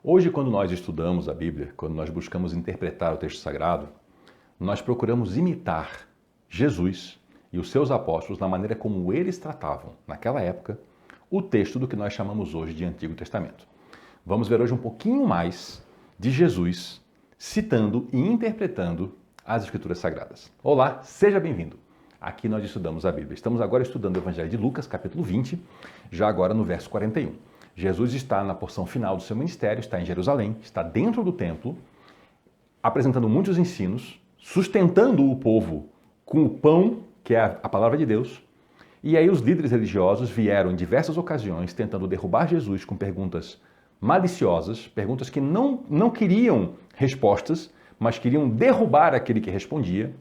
Hoje, quando nós estudamos a Bíblia, quando nós buscamos interpretar o texto sagrado, nós procuramos imitar Jesus e os seus apóstolos na maneira como eles tratavam, naquela época, o texto do que nós chamamos hoje de Antigo Testamento. Vamos ver hoje um pouquinho mais de Jesus citando e interpretando as Escrituras Sagradas. Olá, seja bem-vindo! Aqui nós estudamos a Bíblia. Estamos agora estudando o Evangelho de Lucas, capítulo 20, já agora no verso 41. Jesus está na porção final do seu ministério, está em Jerusalém, está dentro do templo, apresentando muitos ensinos, sustentando o povo com o pão, que é a palavra de Deus. E aí os líderes religiosos vieram em diversas ocasiões tentando derrubar Jesus com perguntas maliciosas, perguntas que não queriam respostas, mas queriam derrubar aquele que respondia.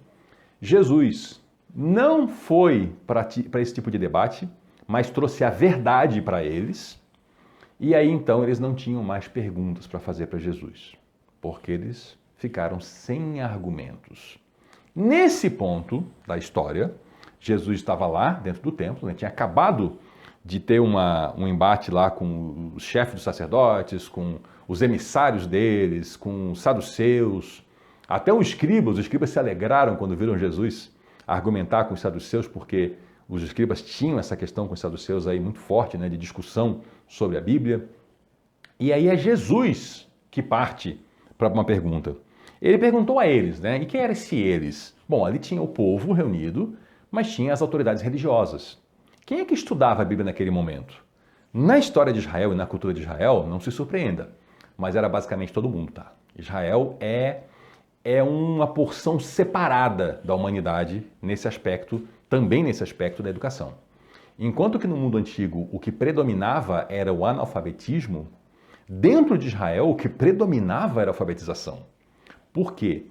Jesus não foi para esse tipo de debate, mas trouxe a verdade para eles. E aí então eles não tinham mais perguntas para fazer para Jesus, porque eles ficaram sem argumentos. Nesse ponto da história, Jesus estava lá dentro do templo, tinha acabado de ter um embate lá com os chefes dos sacerdotes, com os emissários deles, com os saduceus, até os escribas se alegraram quando viram Jesus argumentar com os saduceus, porque os escribas tinham essa questão com os saduceus aí muito forte, de discussão sobre a Bíblia. E aí é Jesus que parte para uma pergunta. Ele perguntou a eles, e quem eram esses eles? Bom, ali tinha o povo reunido, mas tinha as autoridades religiosas. Quem é que estudava a Bíblia naquele momento? Na história de Israel e na cultura de Israel, não se surpreenda, mas era basicamente todo mundo, tá? Israel é uma porção separada da humanidade nesse aspecto, também nesse aspecto da educação. Enquanto que no mundo antigo o que predominava era o analfabetismo, dentro de Israel o que predominava era a alfabetização. Por quê?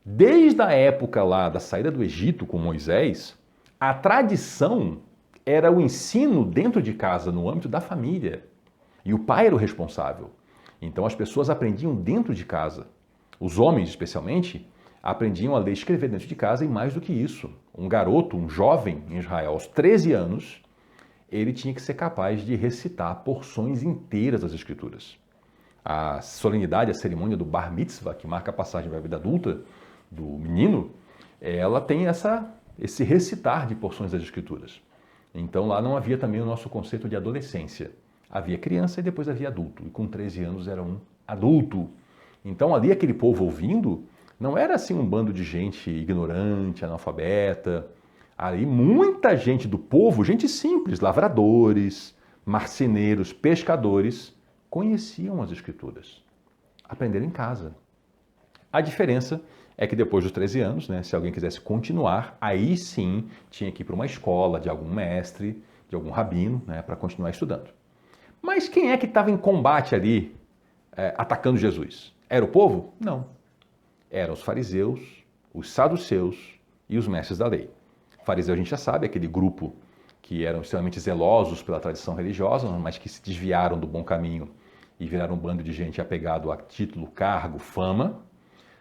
Desde a época lá da saída do Egito com Moisés, a tradição era o ensino dentro de casa, no âmbito da família. E o pai era o responsável. Então as pessoas aprendiam dentro de casa. Os homens, especialmente, aprendiam a ler e escrever dentro de casa e mais do que isso. Um garoto, um jovem em Israel, aos 13 anos, ele tinha que ser capaz de recitar porções inteiras das Escrituras. A solenidade, a cerimônia do Bar Mitzvah, que marca a passagem para a vida adulta do menino, ela tem esse recitar de porções das Escrituras. Então lá não havia também o nosso conceito de adolescência. Havia criança e depois havia adulto. E com 13 anos era um adulto. Então ali aquele povo ouvindo, não era assim um bando de gente ignorante, analfabeta. Ali muita gente do povo, gente simples, lavradores, marceneiros, pescadores, conheciam as Escrituras. Aprenderam em casa. A diferença é que depois dos 13 anos, se alguém quisesse continuar, aí sim tinha que ir para uma escola de algum mestre, de algum rabino, para continuar estudando. Mas quem é que estava em combate ali, atacando Jesus? Era o povo? Não. Eram os fariseus, os saduceus e os mestres da lei. Fariseu a gente já sabe, aquele grupo que eram extremamente zelosos pela tradição religiosa, mas que se desviaram do bom caminho e viraram um bando de gente apegado a título, cargo, fama.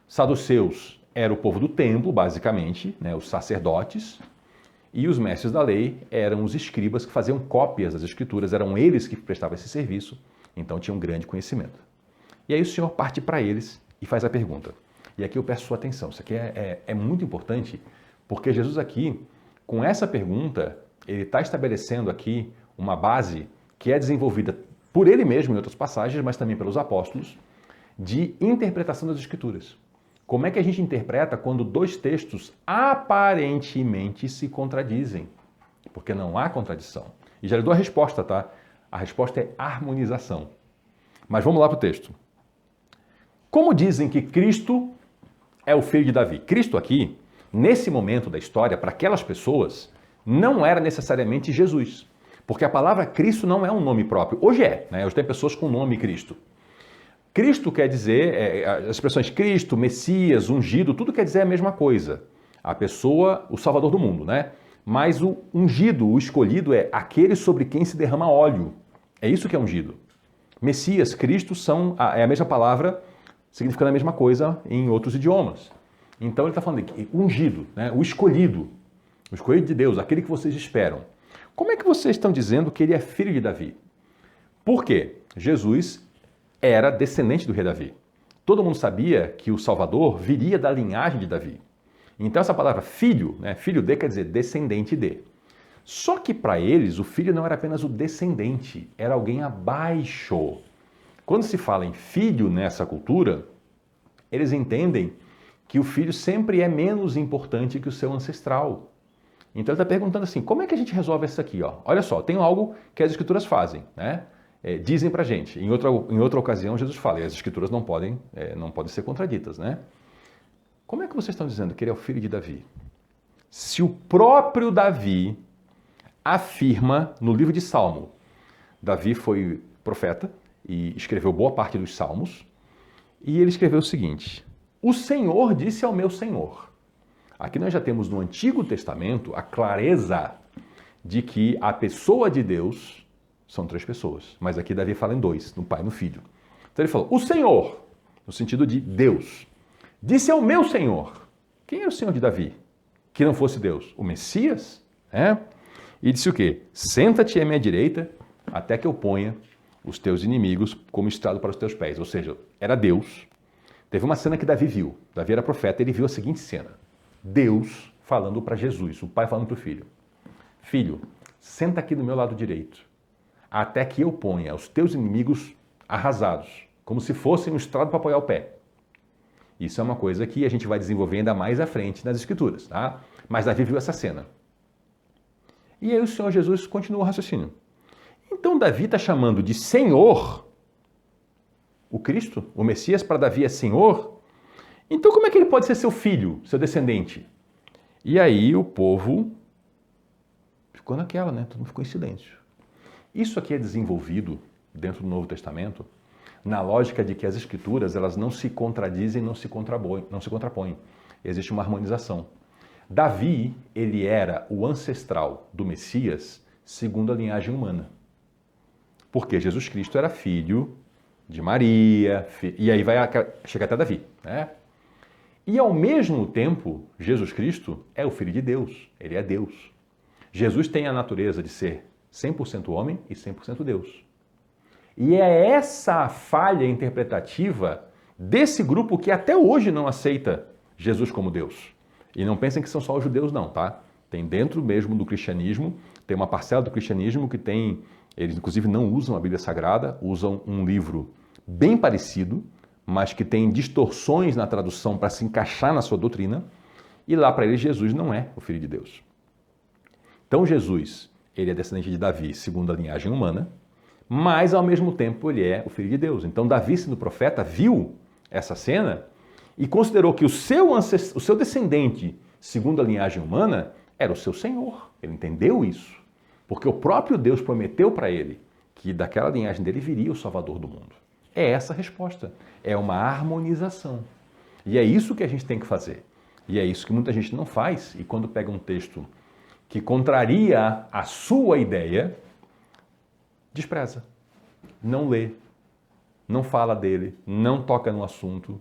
Saduceus era o povo do templo, basicamente, os sacerdotes, e os mestres da lei eram os escribas que faziam cópias das Escrituras, eram eles que prestavam esse serviço, então tinham um grande conhecimento. E aí o Senhor parte para eles e faz a pergunta. E aqui eu peço sua atenção, isso aqui é muito importante, porque Jesus aqui, com essa pergunta, ele está estabelecendo aqui uma base que é desenvolvida por ele mesmo em outras passagens, mas também pelos apóstolos, de interpretação das Escrituras. Como é que a gente interpreta quando dois textos aparentemente se contradizem? Porque não há contradição. E já lhe dou a resposta, tá? A resposta é harmonização. Mas vamos lá para o texto. Como dizem que Cristo é o filho de Davi? Cristo aqui, nesse momento da história, para aquelas pessoas, não era necessariamente Jesus. Porque a palavra Cristo não é um nome próprio. Hoje Hoje tem pessoas com o nome Cristo. Cristo quer dizer, as expressões Cristo, Messias, ungido, tudo quer dizer a mesma coisa. A pessoa, o Salvador do mundo, Mas o ungido, o escolhido é aquele sobre quem se derrama óleo. É isso que é ungido. Messias, Cristo é a mesma palavra, significando a mesma coisa em outros idiomas. Então ele está falando de ungido, o escolhido de Deus, aquele que vocês esperam. Como é que vocês estão dizendo que ele é filho de Davi? Por quê? Jesus era descendente do rei Davi. Todo mundo sabia que o Salvador viria da linhagem de Davi. Então essa palavra filho, né, filho de quer dizer descendente de. Só que para eles o filho não era apenas o descendente, era alguém abaixo. Quando se fala em filho nessa cultura, eles entendem que o filho sempre é menos importante que o seu ancestral. Então ele está perguntando assim, como é que a gente resolve isso aqui? Ó? Olha só, tem algo que as escrituras fazem, né? Dizem para a gente. Em outra ocasião, Jesus fala, e as escrituras não podem ser contraditas, né? Como é que vocês estão dizendo que ele é o filho de Davi? Se o próprio Davi afirma no livro de Salmo, Davi foi profeta e escreveu boa parte dos Salmos, e ele escreveu o seguinte, o Senhor disse ao meu Senhor. Aqui nós já temos no Antigo Testamento a clareza de que a pessoa de Deus são 3 pessoas, mas aqui Davi fala em 2, no Pai e no Filho. Então ele falou, o Senhor, no sentido de Deus, disse ao meu Senhor. Quem é o Senhor de Davi? Que não fosse Deus? O Messias? E disse o quê? Senta-te à minha direita até que eu ponha os teus inimigos como estrado para os teus pés. Ou seja, era Deus. Teve uma cena que Davi viu. Davi era profeta, ele viu a seguinte cena. Deus falando para Jesus, o pai falando para o filho. Filho, senta aqui do meu lado direito até que eu ponha os teus inimigos arrasados, como se fossem um estrado para apoiar o pé. Isso é uma coisa que a gente vai desenvolver ainda mais à frente nas Escrituras, tá? Mas Davi viu essa cena. E aí o Senhor Jesus continua o raciocínio. Então Davi está chamando de Senhor o Cristo, o Messias para Davi é Senhor? Então como é que ele pode ser seu filho, seu descendente? E aí o povo ficou naquela, né? Todo mundo ficou em silêncio. Isso aqui é desenvolvido dentro do Novo Testamento na lógica de que as Escrituras elas não se contradizem, não se contrapõem. Existe uma harmonização. Davi, ele era o ancestral do Messias segundo a linhagem humana. Porque Jesus Cristo era filho de Maria, e aí vai chegar até Davi, né? E ao mesmo tempo, Jesus Cristo é o Filho de Deus, ele é Deus. Jesus tem a natureza de ser 100% homem e 100% Deus. E é essa falha interpretativa desse grupo que até hoje não aceita Jesus como Deus. E não pensem que são só os judeus não, tá? Tem dentro mesmo do cristianismo, tem uma parcela do cristianismo que tem, eles inclusive não usam a Bíblia Sagrada, usam um livro bem parecido, mas que tem distorções na tradução para se encaixar na sua doutrina, e lá para eles Jesus não é o Filho de Deus. Então Jesus, ele é descendente de Davi segundo a linhagem humana, mas ao mesmo tempo ele é o Filho de Deus. Então Davi, sendo profeta, viu essa cena e considerou que o seu descendente, segundo a linhagem humana, era o seu Senhor. Ele entendeu isso, porque o próprio Deus prometeu para ele que daquela linhagem dele viria o Salvador do mundo. É essa a resposta. É uma harmonização. E é isso que a gente tem que fazer. E é isso que muita gente não faz. E quando pega um texto que contraria a sua ideia, despreza. Não lê. Não fala dele. Não toca no assunto.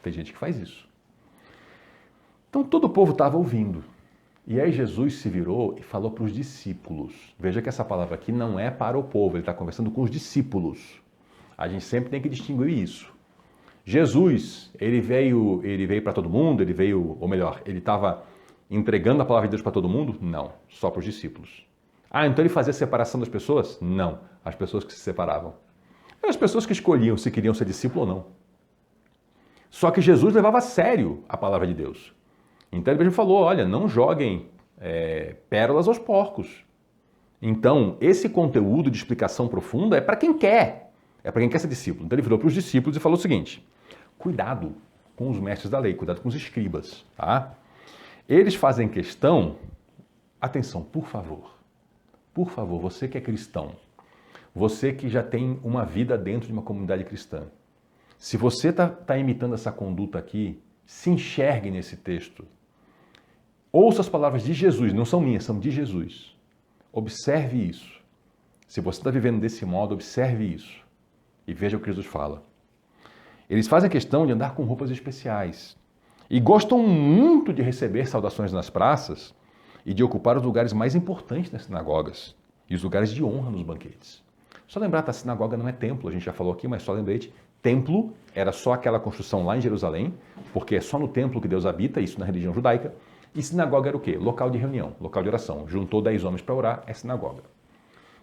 Tem gente que faz isso. Então todo o povo estava ouvindo. E aí Jesus se virou e falou para os discípulos. Veja que essa palavra aqui não é para o povo, ele está conversando com os discípulos. A gente sempre tem que distinguir isso. Jesus, ele veio para todo mundo, ele estava entregando a palavra de Deus para todo mundo? Não, só para os discípulos. Ah, então ele fazia separação das pessoas? Não, as pessoas que se separavam. Eram as pessoas que escolhiam se queriam ser discípulo ou não. Só que Jesus levava a sério a palavra de Deus. Então ele mesmo falou, olha, não joguem pérolas aos porcos. Então, esse conteúdo de explicação profunda é para quem quer. É para quem quer ser discípulo. Então ele virou para os discípulos e falou o seguinte, cuidado com os mestres da lei, cuidado com os escribas, tá? Eles fazem questão, atenção, por favor, você que é cristão, você que já tem uma vida dentro de uma comunidade cristã, se você está imitando essa conduta aqui, se enxergue nesse texto. Ouça as palavras de Jesus, não são minhas, são de Jesus. Observe isso. Se você está vivendo desse modo, observe isso. E veja o que Jesus fala. Eles fazem questão de andar com roupas especiais. E gostam muito de receber saudações nas praças e de ocupar os lugares mais importantes nas sinagogas e os lugares de honra nos banquetes. Só lembrar, tá, a sinagoga não é templo, a gente já falou aqui, mas só lembrete, templo era só aquela construção lá em Jerusalém, porque é só no templo que Deus habita, isso na religião judaica, e sinagoga era o quê? Local de reunião, local de oração. Juntou 10 homens para orar, é sinagoga.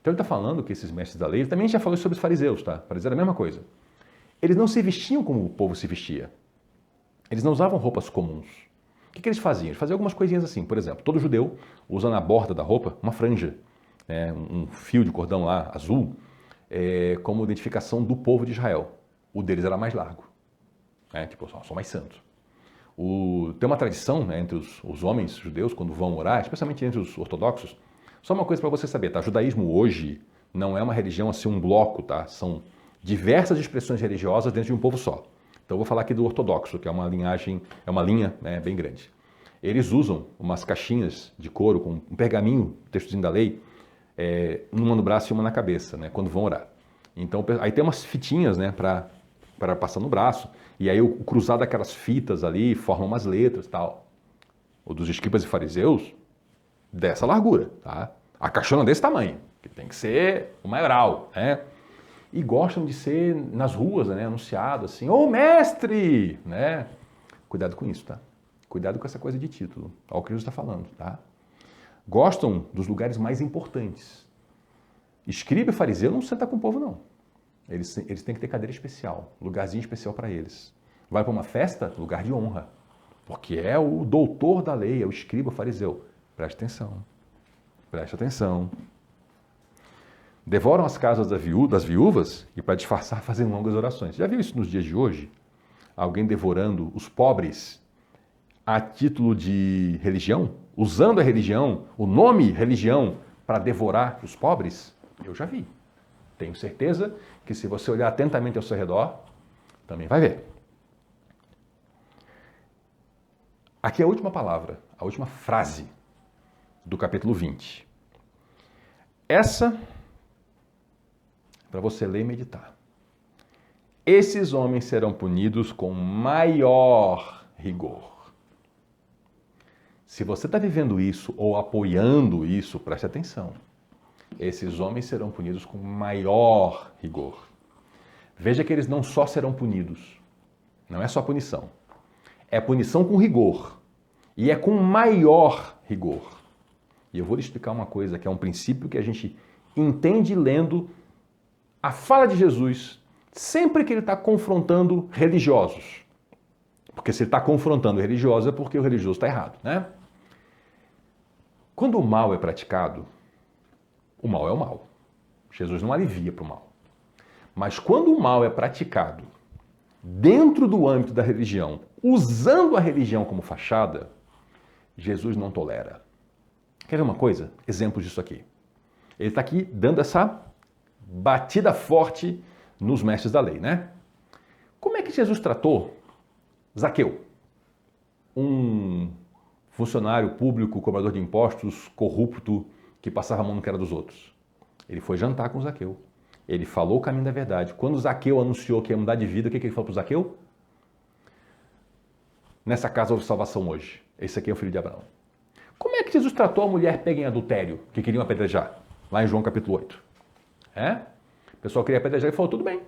Então ele está falando que esses mestres da lei, também já falou sobre os fariseus, tá? Fariseus era a mesma coisa. Eles não se vestiam como o povo se vestia. Eles não usavam roupas comuns. O que eles faziam? Eles faziam algumas coisinhas assim. Por exemplo, todo judeu usa na borda da roupa uma franja, um fio de cordão lá, azul, como identificação do povo de Israel. O deles era mais largo. Tipo, só mais santo. Tem uma tradição, né, entre os homens judeus, quando vão orar, especialmente entre os ortodoxos. Só uma coisa para você saber, tá? O judaísmo hoje não é uma religião assim, um bloco, tá? São diversas expressões religiosas dentro de um povo só. Então eu vou falar aqui do ortodoxo, que é uma linha, né, bem grande. Eles usam umas caixinhas de couro com um pergaminho, textozinho da lei, uma no braço e uma na cabeça, né, quando vão orar. Então aí tem umas fitinhas, né, para passar no braço, e aí o cruzado daquelas fitas ali forma umas letras e tal. O dos escribas e fariseus, dessa largura, tá? A caixona desse tamanho, que tem que ser o maioral, né? E gostam de ser nas ruas, né, anunciado assim, ô mestre, né? Cuidado com isso, tá? Cuidado com essa coisa de título, olha o que Jesus está falando, tá? Gostam dos lugares mais importantes. Escriba e fariseu não senta com o povo, não. Eles têm que ter cadeira especial, lugarzinho especial para eles. Vai para uma festa, lugar de honra, porque é o doutor da lei, é o escriba, o fariseu. Preste atenção, preste atenção. Devoram as casas das viúvas e, para disfarçar, fazem longas orações. Já viu isso nos dias de hoje? Alguém devorando os pobres a título de religião? Usando a religião, o nome religião, para devorar os pobres? Eu já vi. Tenho certeza que se você olhar atentamente ao seu redor, também vai ver. Aqui é a última palavra, a última frase do capítulo 20. Essa, para você ler e meditar. Esses homens serão punidos com maior rigor. Se você está vivendo isso ou apoiando isso, preste atenção. Esses homens serão punidos com maior rigor. Veja que eles não só serão punidos, não é só punição. É punição com rigor e é com maior rigor. E eu vou lhe explicar uma coisa, que é um princípio que a gente entende lendo a fala de Jesus sempre que ele está confrontando religiosos. Porque se ele está confrontando religiosos é porque o religioso está errado, né? Quando o mal é praticado, o mal é o mal. Jesus não alivia para o mal. Mas quando o mal é praticado dentro do âmbito da religião, usando a religião como fachada, Jesus não tolera. Quer ver uma coisa? Exemplos disso aqui. Ele está aqui dando essa batida forte nos mestres da lei, né? Como é que Jesus tratou Zaqueu? Um funcionário público, cobrador de impostos, corrupto, que passava a mão no que era dos outros. Ele foi jantar com Zaqueu. Ele falou o caminho da verdade. Quando Zaqueu anunciou que ia mudar de vida, o que ele falou para Zaqueu? Nessa casa houve salvação hoje. Esse aqui é o filho de Abraão. Como é que Jesus tratou a mulher pega em adultério, que queriam apedrejar? Lá em João capítulo 8. O pessoal queria apedrejar e falou, tudo bem.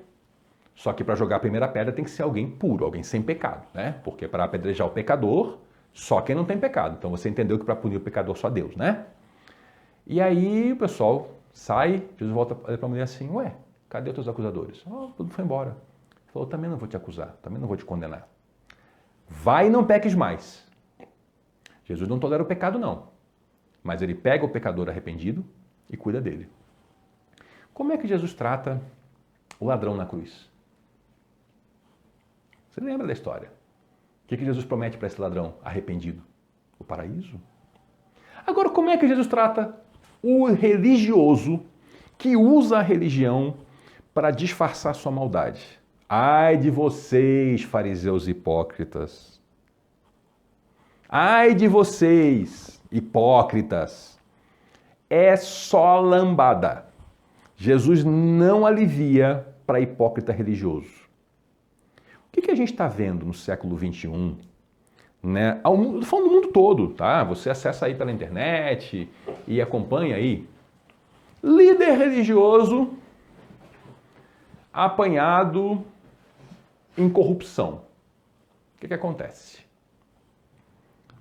Só que para jogar a primeira pedra tem que ser alguém puro, alguém sem pecado, né? Porque para apedrejar o pecador, só quem não tem pecado. Então você entendeu que para punir o pecador só Deus, né? E aí o pessoal sai, Jesus volta para a mulher assim, ué, cadê os teus acusadores? Tudo foi embora. Ele falou, também não vou te acusar, também não vou te condenar. Vai e não peques mais. Jesus não tolera o pecado, não. Mas ele pega o pecador arrependido e cuida dele. Como é que Jesus trata o ladrão na cruz? Você lembra da história? O que Jesus promete para esse ladrão arrependido? O paraíso. Agora, como é que Jesus trata o religioso que usa a religião para disfarçar sua maldade? Ai de vocês, fariseus hipócritas! Ai de vocês, hipócritas! É só lambada. Jesus não alivia para hipócrita religioso. O que a gente está vendo no século XXI? Né? Estou falando do mundo todo, tá? Você acessa aí pela internet e acompanha aí. Líder religioso apanhado em corrupção. O que acontece?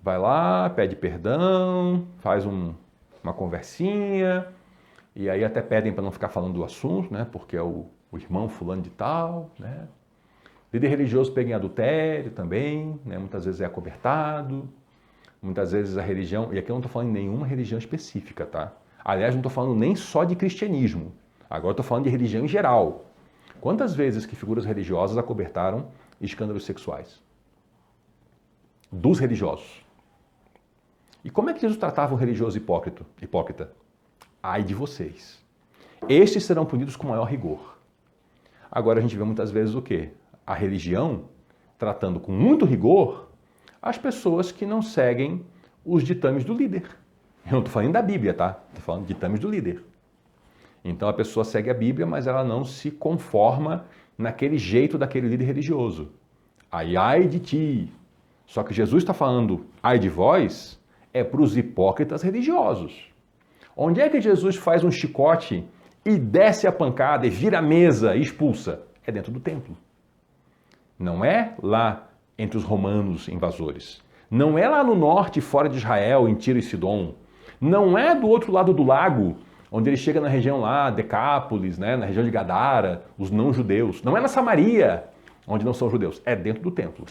Vai lá, pede perdão, faz uma conversinha, e aí até pedem para não ficar falando do assunto, né? Porque é o irmão fulano de tal, né? Líder religioso pega em adultério também, né? Muitas vezes é acobertado, muitas vezes a religião, e aqui eu não estou falando de nenhuma religião específica, tá? Aliás, não estou falando nem só de cristianismo, agora estou falando de religião em geral. Quantas vezes que figuras religiosas acobertaram escândalos sexuais? Dos religiosos. E como é que Jesus tratava um religioso hipócrita? Ai de vocês. Estes serão punidos com maior rigor. Agora a gente vê muitas vezes o quê? A religião tratando com muito rigor as pessoas que não seguem os ditames do líder. Eu não estou falando da Bíblia, tá? Estou falando de ditames do líder. Então a pessoa segue a Bíblia, mas ela não se conforma naquele jeito daquele líder religioso. Ai de ti. Só que Jesus está falando ai de vós é para os hipócritas religiosos. Onde é que Jesus faz um chicote e desce a pancada e vira a mesa e expulsa? É dentro do templo. Não é lá entre os romanos invasores. Não é lá no norte, fora de Israel, em Tiro e Sidom. Não é do outro lado do lago, onde ele chega na região lá, Decápolis, né, na região de Gadara, os não-judeus. Não é na Samaria, onde não são judeus. É dentro do templo.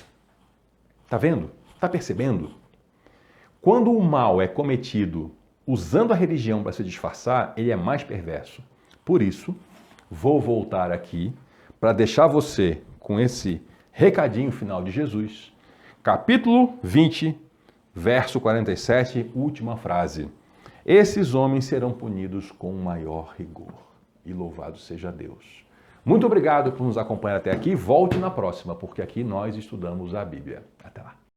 Tá vendo? Tá percebendo? Quando o mal é cometido usando a religião para se disfarçar, ele é mais perverso. Por isso, vou voltar aqui para deixar você com esse recadinho final de Jesus. Capítulo 20, verso 47, última frase. Esses homens serão punidos com maior rigor. E louvado seja Deus. Muito obrigado por nos acompanhar até aqui. Volte na próxima, porque aqui nós estudamos a Bíblia. Até lá.